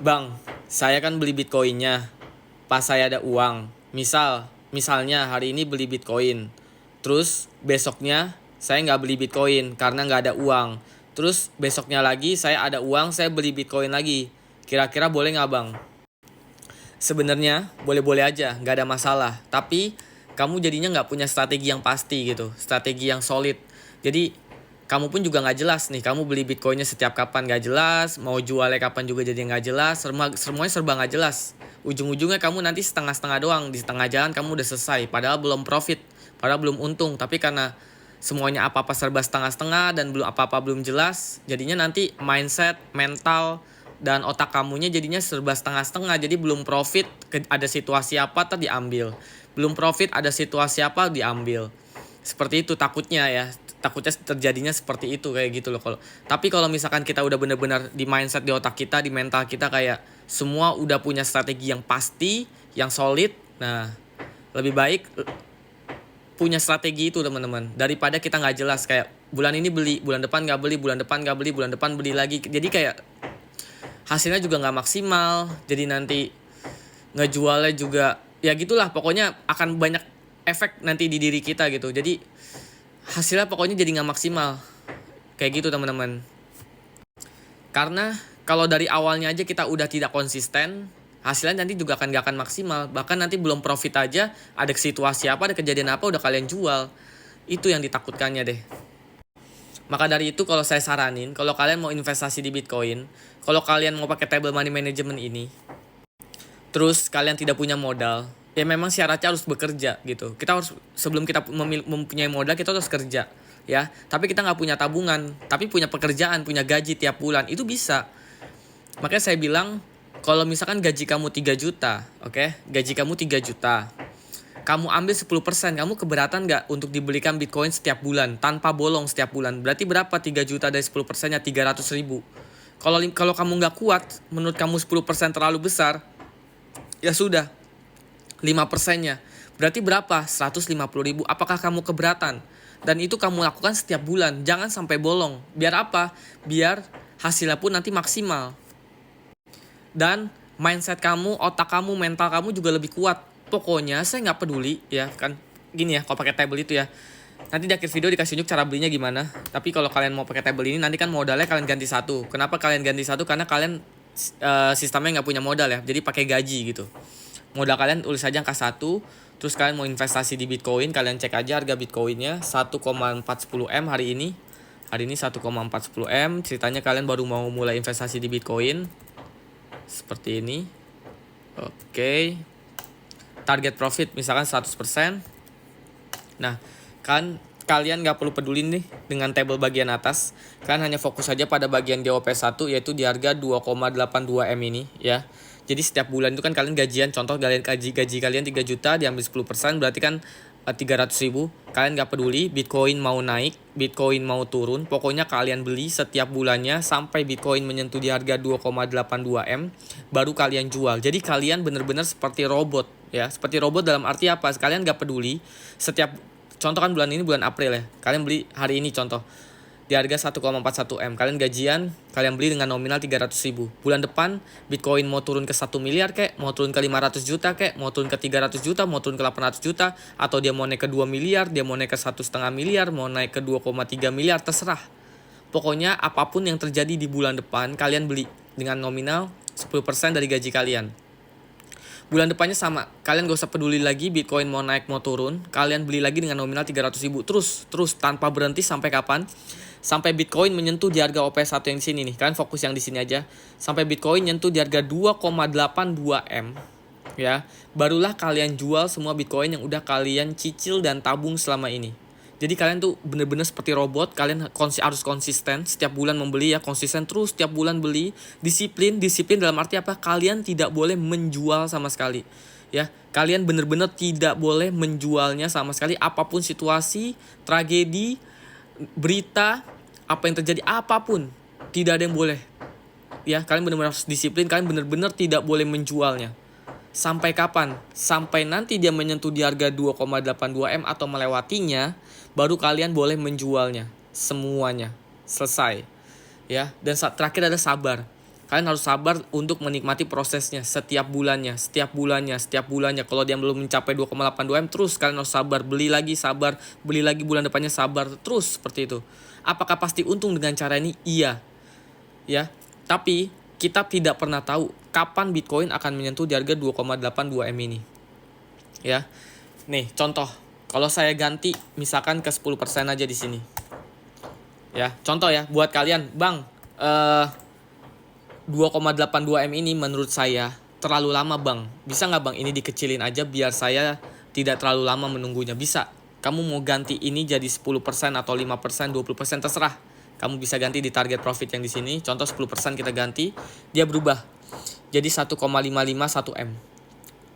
Bang, saya kan beli Bitcoinnya. Pas saya ada uang. Misalnya hari ini beli Bitcoin. Terus besoknya saya nggak beli Bitcoin karena nggak ada uang. Terus besoknya lagi saya ada uang, saya beli Bitcoin lagi. Kira-kira boleh nggak, Bang? Sebenarnya boleh-boleh aja, nggak ada masalah. Tapi kamu jadinya nggak punya strategi yang pasti gitu, strategi yang solid. Jadi kamu pun juga nggak jelas nih, kamu beli Bitcoinnya setiap kapan nggak jelas, mau jualnya kapan juga jadi nggak jelas, semuanya serba nggak jelas. Ujung-ujungnya kamu nanti setengah-setengah doang, di setengah jalan kamu udah selesai, padahal belum profit, padahal belum untung. Tapi karena semuanya apa-apa serba setengah-setengah dan belum apa-apa belum jelas, jadinya nanti mindset, mental, dan otak kamunya jadinya serba setengah-setengah. Jadi belum profit, ada situasi apa tadi diambil, belum profit ada situasi apa diambil. Seperti itu takutnya ya, takutnya terjadinya seperti itu kayak gitu loh. Kalau misalkan kita udah bener-bener di mindset, di otak kita, di mental kita kayak semua udah punya strategi yang pasti, yang solid. Nah, lebih baik punya strategi itu teman-teman, daripada kita nggak jelas kayak bulan ini beli, bulan depan nggak beli, bulan depan nggak beli, bulan depan beli lagi. Jadi kayak hasilnya juga nggak maksimal, jadi nanti ngejualnya juga ya gitulah, pokoknya akan banyak efek nanti di diri kita gitu. Jadi hasilnya pokoknya jadi nggak maksimal kayak gitu teman-teman. Karena kalau dari awalnya aja kita udah tidak konsisten, hasilnya nanti juga nggak akan maksimal. Bahkan nanti belum profit aja, ada situasi apa, ada kejadian apa, udah kalian jual. Itu yang ditakutkannya deh. Maka dari itu kalau saya saranin, kalau kalian mau investasi di Bitcoin, kalau kalian mau pakai table money management ini, terus kalian tidak punya modal, ya memang syaratnya harus bekerja gitu. Kita harus, sebelum kita mempunyai modal, kita harus kerja ya. Tapi kita nggak punya tabungan, tapi punya pekerjaan, punya gaji tiap bulan, itu bisa. Makanya saya bilang, kalau misalkan gaji kamu 3 juta, oke? Gaji kamu 3 juta. Kamu ambil 10%, kamu keberatan nggak untuk dibelikan Bitcoin setiap bulan, tanpa bolong setiap bulan? Berarti berapa 3 juta dari 10%-nya? 300 ribu. Kalau kamu nggak kuat, menurut kamu 10% terlalu besar, ya sudah, 5%-nya. Berarti berapa? 150 ribu. Apakah kamu keberatan? Dan itu kamu lakukan setiap bulan. Jangan sampai bolong. Biar apa? Biar hasilnya pun nanti maksimal. Dan mindset kamu, otak kamu, mental kamu juga lebih kuat. Pokoknya saya nggak peduli ya kan, gini ya, kalau pakai table itu ya, nanti di akhir video dikasih tunjuk cara belinya gimana. Tapi kalau kalian mau pakai table ini, nanti kan modalnya kalian ganti satu. Kenapa kalian ganti satu? Karena kalian sistemnya nggak punya modal ya, jadi pakai gaji gitu. Modal kalian tulis aja angka 1. Terus kalian mau investasi di Bitcoin, kalian cek aja harga Bitcoinnya 1,410 M hari ini. Hari ini 1,410 M. Ceritanya kalian baru mau mulai investasi di Bitcoin. Seperti ini. Oke. Target profit misalkan 100%. Nah, kan kalian nggak perlu peduli nih dengan table bagian atas. Kalian hanya fokus saja pada bagian DOP1, yaitu di harga 2,82 M ini ya. Jadi setiap bulan itu kan kalian gajian, contoh kalian gaji kalian 3 juta diambil 10%, berarti kan 300 ribu. Kalian gak peduli Bitcoin mau naik, Bitcoin mau turun, pokoknya kalian beli setiap bulannya sampai Bitcoin menyentuh di harga 2,82 M, baru kalian jual. Jadi kalian benar-benar seperti robot ya. Seperti robot dalam arti apa? Kalian gak peduli setiap, contoh kan bulan ini bulan April ya, kalian beli hari ini contoh di harga 1,41 M. Kalian gajian, kalian beli dengan nominal 300 ribu. Bulan depan Bitcoin mau turun ke 1 miliar kek, mau turun ke 500 juta kek, mau turun ke 300 juta, mau turun ke 800 juta, atau dia mau naik ke 2 miliar, dia mau naik ke 1,5 miliar, mau naik ke 2,3 miliar, terserah. Pokoknya apapun yang terjadi di bulan depan, kalian beli dengan nominal 10% dari gaji kalian. Bulan depannya sama, kalian gak usah peduli lagi Bitcoin mau naik mau turun, kalian beli lagi dengan nominal 300 ribu. Terus tanpa berhenti sampai kapan? Sampai Bitcoin menyentuh di harga OP1 yang di sini nih. Kalian fokus yang di sini aja. Sampai Bitcoin nyentuh di harga 2,82 M ya. Barulah kalian jual semua Bitcoin yang udah kalian cicil dan tabung selama ini. Jadi kalian tuh bener-bener seperti robot. Kalian harus konsisten setiap bulan membeli ya, konsisten terus setiap bulan beli. Disiplin dalam arti apa? Kalian tidak boleh menjual sama sekali ya. Kalian bener-bener tidak boleh menjualnya sama sekali. Apapun situasi, tragedi, berita, apa yang terjadi, apapun, tidak ada yang boleh ya. Kalian benar-benar harus disiplin. Kalian benar-benar tidak boleh menjualnya. Sampai kapan? Sampai nanti dia menyentuh di harga 2,82 M atau melewatinya, baru kalian boleh menjualnya semuanya. Selesai ya. Dan terakhir ada sabar. Kalian harus sabar untuk menikmati prosesnya setiap bulannya. Kalau dia belum mencapai 2,82 M, terus kalian harus sabar, beli lagi sabar, beli lagi bulan depannya sabar, terus seperti itu. Apakah pasti untung dengan cara ini? Iya. Ya, tapi kita tidak pernah tahu kapan Bitcoin akan menyentuh di harga 2,82 M ini. Ya. Nih, contoh. Kalau saya ganti misalkan ke 10% aja di sini. Ya, contoh ya buat kalian, Bang. 2,82 M ini menurut saya terlalu lama, Bang. Bisa nggak, Bang, ini dikecilin aja biar saya tidak terlalu lama menunggunya? Bisa. Kamu mau ganti ini jadi 10% atau 5%, 20%, terserah. Kamu bisa ganti di target profit yang di sini. Contoh 10% kita ganti, dia berubah jadi 1,551 M.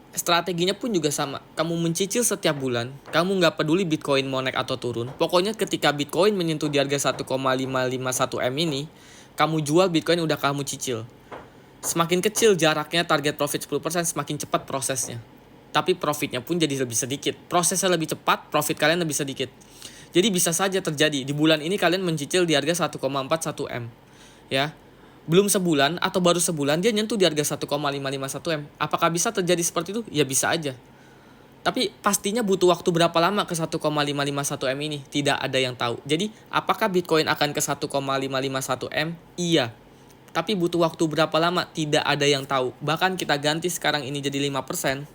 Strateginya pun juga sama. Kamu mencicil setiap bulan. Kamu nggak peduli Bitcoin mau naik atau turun. Pokoknya ketika Bitcoin menyentuh di harga 1,551 M ini, kamu jual Bitcoin udah kamu cicil. Semakin kecil jaraknya target profit 10%, semakin cepat prosesnya. Tapi profitnya pun jadi lebih sedikit. Prosesnya lebih cepat, profit kalian lebih sedikit. Jadi bisa saja terjadi di bulan ini kalian mencicil di harga 1,41 M. Ya. Belum sebulan atau baru sebulan dia nyentuh di harga 1,551 M. Apakah bisa terjadi seperti itu? Ya bisa aja. Tapi pastinya butuh waktu berapa lama ke 1,551 M ini? Tidak ada yang tahu. Jadi, apakah Bitcoin akan ke 1,551 M? Iya. Tapi butuh waktu berapa lama? Tidak ada yang tahu. Bahkan kita ganti sekarang ini jadi 5%.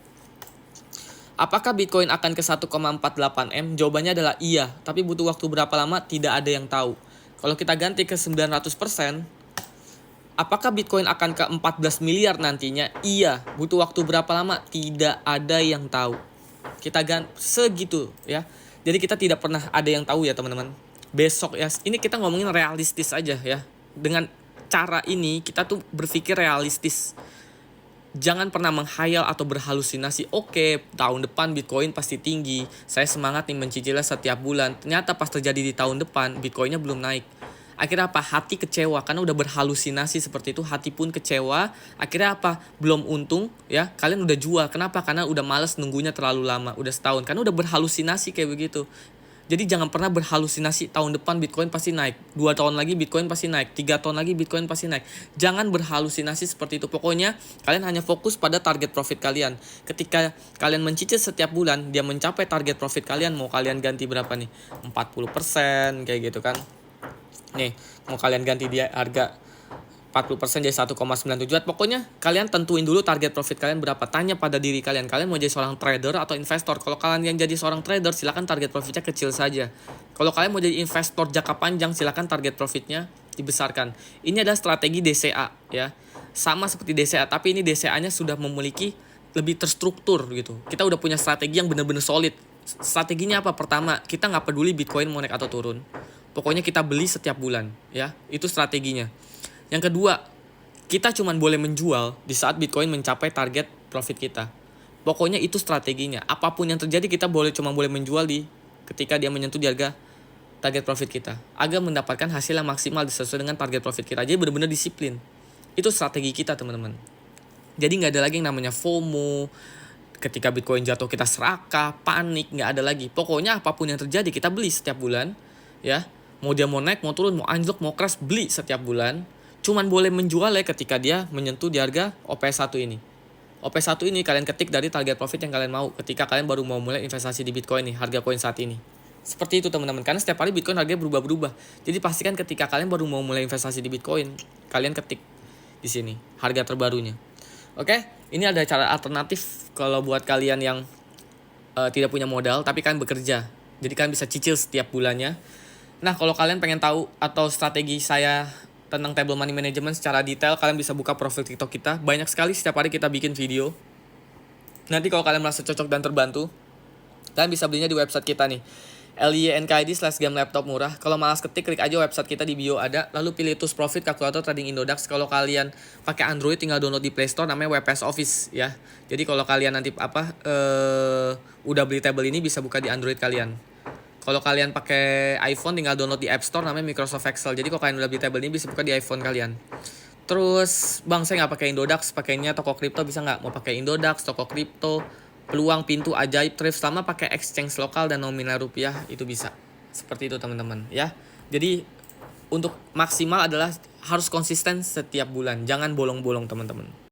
Apakah Bitcoin akan ke 1,48 M? Jawabannya adalah iya. Tapi butuh waktu berapa lama? Tidak ada yang tahu. Kalau kita ganti ke 900%, apakah Bitcoin akan ke 14 miliar nantinya? Iya. Butuh waktu berapa lama? Tidak ada yang tahu. Kita ganti segitu ya. Jadi kita tidak pernah ada yang tahu ya teman-teman. Besok ya, ini kita ngomongin realistis aja ya. Dengan cara ini kita tuh berpikir realistis. Jangan pernah menghayal atau berhalusinasi. Oke, tahun depan Bitcoin pasti tinggi. Saya semangat nih mencicilnya setiap bulan. Ternyata pas terjadi di tahun depan Bitcoinnya belum naik. Akhirnya apa? Hati kecewa karena udah berhalusinasi seperti itu, hati pun kecewa. Akhirnya apa? Belum untung ya. Kalian udah jual. Kenapa? Karena udah males nunggunya terlalu lama, udah setahun. Karena udah berhalusinasi kayak begitu. Jadi jangan pernah berhalusinasi tahun depan Bitcoin pasti naik, 2 tahun lagi Bitcoin pasti naik, 3 tahun lagi Bitcoin pasti naik. Jangan berhalusinasi seperti itu. Pokoknya kalian hanya fokus pada target profit kalian. Ketika kalian mencicil setiap bulan, dia mencapai target profit kalian, mau kalian ganti berapa nih? 40% kayak gitu kan. Nih, mau kalian ganti dia harga 40% jadi 1,97. Pokoknya kalian tentuin dulu target profit kalian berapa. Tanya pada diri kalian, kalian mau jadi seorang trader atau investor. Kalau kalian yang jadi seorang trader, silakan target profitnya kecil saja. Kalau kalian mau jadi investor jangka panjang, silakan target profitnya dibesarkan. Ini adalah strategi DCA ya. Sama seperti DCA, tapi ini DCA-nya sudah memiliki lebih terstruktur gitu. Kita udah punya strategi yang benar-benar solid. Strateginya apa? Pertama, kita nggak peduli Bitcoin mau naik atau turun. Pokoknya kita beli setiap bulan ya. Itu strateginya. Yang kedua, kita cuma boleh menjual di saat Bitcoin mencapai target profit kita. Pokoknya itu strateginya. Apapun yang terjadi kita cuma boleh menjual ketika dia menyentuh di harga target profit kita, agar mendapatkan hasil yang maksimal sesuai dengan target profit kita. Jadi benar-benar disiplin. Itu strategi kita teman-teman. Jadi nggak ada lagi yang namanya FOMO. Ketika Bitcoin jatuh kita serakah, panik, nggak ada lagi. Pokoknya apapun yang terjadi kita beli setiap bulan, ya. Mau dia mau naik, mau turun, mau anjlok, mau crash, beli setiap bulan. Cuman boleh menjual ya ketika dia menyentuh di harga OP1 ini. OP1 ini kalian ketik dari target profit yang kalian mau ketika kalian baru mau mulai investasi di Bitcoin nih, harga koin saat ini. Seperti itu teman-teman, karena setiap hari Bitcoin harganya berubah-berubah. Jadi pastikan ketika kalian baru mau mulai investasi di Bitcoin, kalian ketik di sini harga terbarunya. Oke, ini ada cara alternatif kalau buat kalian yang tidak punya modal tapi kalian bekerja. Jadi kalian bisa cicil setiap bulannya. Nah, kalau kalian pengen tahu atau strategi saya tentang table money management secara detail, kalian bisa buka profil TikTok kita. Banyak sekali setiap hari kita bikin video. Nanti kalau kalian merasa cocok dan terbantu, kalian bisa belinya di website kita nih, lynkaid/game laptop murah. Kalau malas ketik, klik aja website kita di bio ada. Lalu pilih tools profit kalkulator trading Indodax. Kalau kalian pakai Android tinggal download di Play Store, namanya WPS Office ya. Jadi kalau kalian nanti udah beli table ini bisa buka di Android kalian. Kalau kalian pakai iPhone tinggal download di App Store, namanya Microsoft Excel. Jadi kalau kalian udah beli table ini bisa buka di iPhone kalian. Terus, Bang, saya nggak pakai Indodax, pakainya toko kripto bisa nggak? Mau pakai Indodax, toko kripto, peluang, pintu, ajaib, thrift, selama pakai exchange lokal dan nominal rupiah itu bisa. Seperti itu teman-teman ya. Jadi untuk maksimal adalah harus konsisten setiap bulan, jangan bolong-bolong teman-teman.